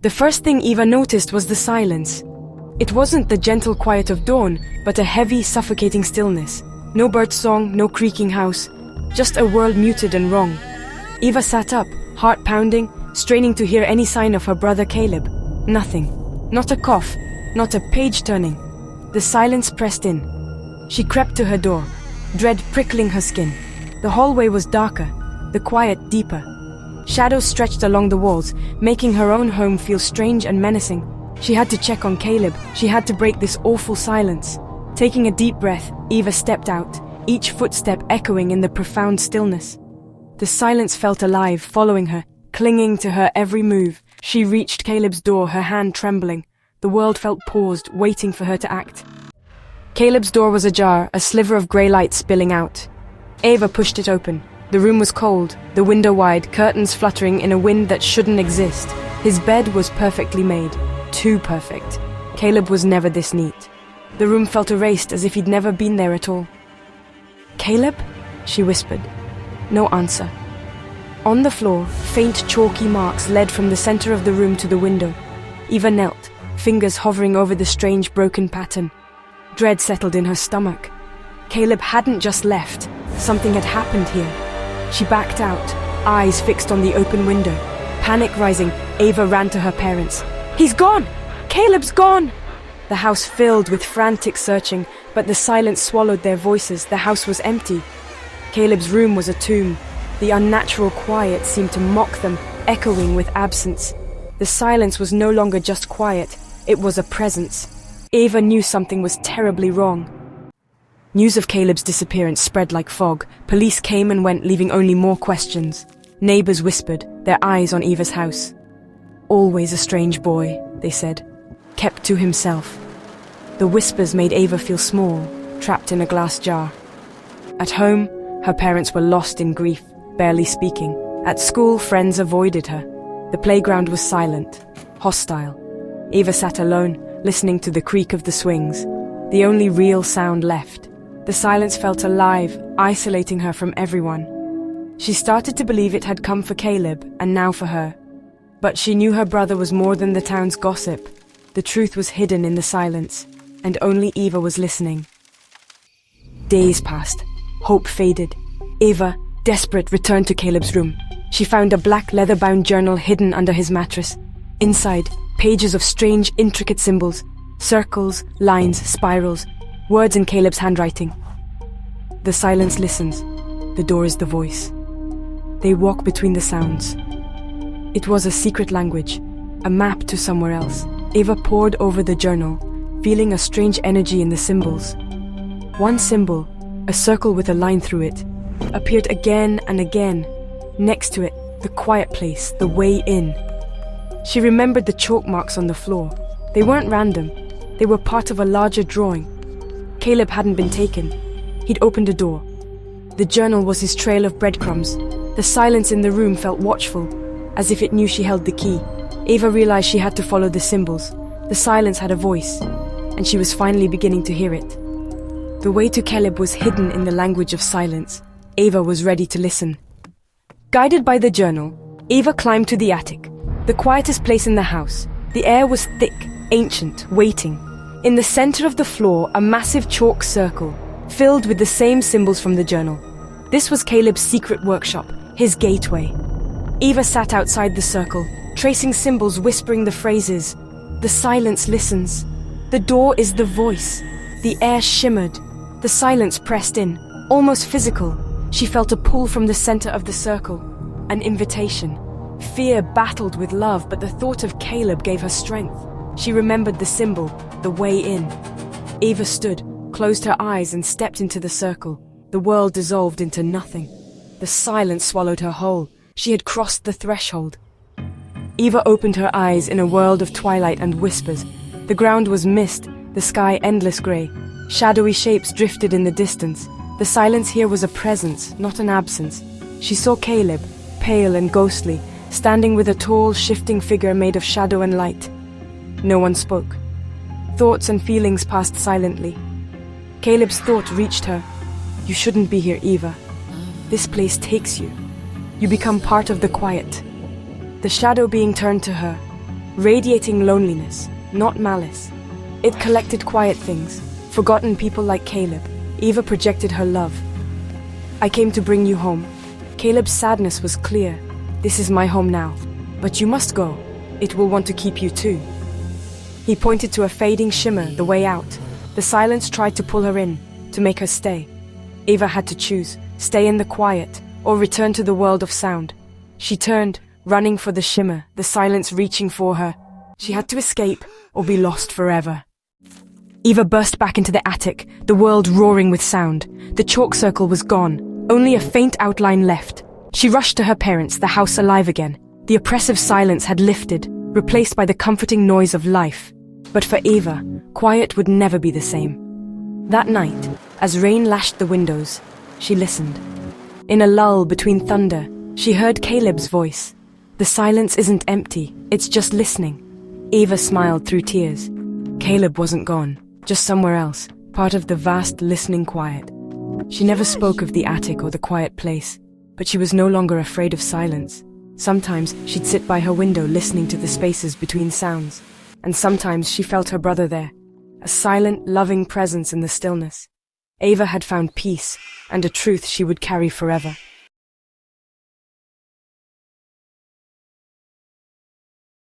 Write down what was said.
The first thing Eva noticed was the silence. It wasn't the gentle quiet of dawn, but a heavy, suffocating stillness. No bird song, no creaking house, just a world muted and wrong. Eva sat up, heart pounding, straining to hear any sign of her brother Caleb. Nothing. Not a cough, not a page turning. The silence pressed in. She crept to her door, dread prickling her skin. The hallway was darker, the quiet deeper. Shadows stretched along the walls, making her own home feel strange and menacing. She had to check on Caleb. She had to break this awful silence. Taking a deep breath, Eva stepped out, each footstep echoing in the profound stillness. The silence felt alive, following her, clinging to her every move. She reached Caleb's door, her hand trembling. The world felt paused, waiting for her to act. Caleb's door was ajar, a sliver of grey light spilling out. Eva pushed it open. The room was cold, the window wide, curtains fluttering in a wind that shouldn't exist. His bed was perfectly made. Too perfect. Caleb was never this neat. The room felt erased, as if he'd never been there at all. "Caleb?" she whispered. No answer. On the floor, faint chalky marks led from the center of the room to the window. Eva knelt, fingers hovering over the strange broken pattern. Dread settled in her stomach. Caleb hadn't just left. Something had happened here. She backed out, eyes fixed on the open window. Panic rising, Eva ran to her parents. "He's gone! Caleb's gone!" The house filled with frantic searching, but the silence swallowed their voices. The house was empty. Caleb's room was a tomb. The unnatural quiet seemed to mock them, echoing with absence. The silence was no longer just quiet, it was a presence. Eva knew something was terribly wrong. News of Caleb's disappearance spread like fog. Police came and went, leaving only more questions. Neighbors whispered, their eyes on Eva's house. "Always a strange boy," they said, kept to himself. The whispers made Eva feel small, trapped in a glass jar. At home, her parents were lost in grief, barely speaking. At school, friends avoided her. The playground was silent, hostile. Eva sat alone, listening to the creak of the swings, the only real sound left. The silence felt alive, isolating her from everyone. She started to believe it had come for Caleb, and now for her. But she knew her brother was more than the town's gossip. The truth was hidden in the silence, and only Eva was listening. Days passed. Hope faded. Eva, desperate, returned to Caleb's room. She found a black leather-bound journal hidden under his mattress. Inside, pages of strange, intricate symbols. Circles, lines, spirals, words in Caleb's handwriting. The silence listens. The door is the voice. They walk between the sounds. It was a secret language, a map to somewhere else. Eva pored over the journal, feeling a strange energy in the symbols. One symbol, a circle with a line through it, appeared again and again. Next to it, the quiet place, the way in. She remembered the chalk marks on the floor. They weren't random. They were part of a larger drawing. Caleb hadn't been taken. He'd opened a door. The journal was his trail of breadcrumbs. The silence in the room felt watchful, as if it knew she held the key. Eva realized she had to follow the symbols. The silence had a voice, and she was finally beginning to hear it. The way to Caleb was hidden in the language of silence. Eva was ready to listen. Guided by the journal, Eva climbed to the attic, the quietest place in the house. The air was thick, ancient, waiting. In the center of the floor, a massive chalk circle, filled with the same symbols from the journal. This was Caleb's secret workshop, his gateway. Eva sat outside the circle, tracing symbols, whispering the phrases. The silence listens. The door is the voice. The air shimmered. The silence pressed in, almost physical. She felt a pull from the center of the circle, an invitation. Fear battled with love, but the thought of Caleb gave her strength. She remembered the symbol, the way in. Eva stood, closed her eyes, and stepped into the circle. The world dissolved into nothing. The silence swallowed her whole. She had crossed the threshold. Eva opened her eyes in a world of twilight and whispers. The ground was mist, the sky endless grey. Shadowy shapes drifted in the distance. The silence here was a presence, not an absence. She saw Caleb, pale and ghostly, standing with a tall, shifting figure made of shadow and light. No one spoke. Thoughts and feelings passed silently. Caleb's thought reached her. You shouldn't be here, Eva. This place takes you. You become part of the quiet. The shadow being turned to her. radiating loneliness, not malice. It collected quiet things, forgotten people like Caleb. Eva projected her love. I came to bring you home. Caleb's sadness was clear. This is my home now. But you must go. It will want to keep you too. He pointed to a fading shimmer, the way out. The silence tried to pull her in, to make her stay. Eva had to choose, stay in the quiet, or return to the world of sound. She turned, running for the shimmer, the silence reaching for her. She had to escape, or be lost forever. Eva burst back into the attic, the world roaring with sound. The chalk circle was gone, only a faint outline left. She rushed to her parents, the house alive again. The oppressive silence had lifted, replaced by the comforting noise of life. But for Eva, quiet would never be the same. That night, as rain lashed the windows, she listened. In a lull between thunder, she heard Caleb's voice. The silence isn't empty, it's just listening. Eva smiled through tears. Caleb wasn't gone, just somewhere else, part of the vast listening quiet. She never spoke of the attic or the quiet place, but she was no longer afraid of silence. Sometimes she'd sit by her window listening to the spaces between sounds, and sometimes she felt her brother there, a silent, loving presence in the stillness. Eva had found peace, and a truth she would carry forever.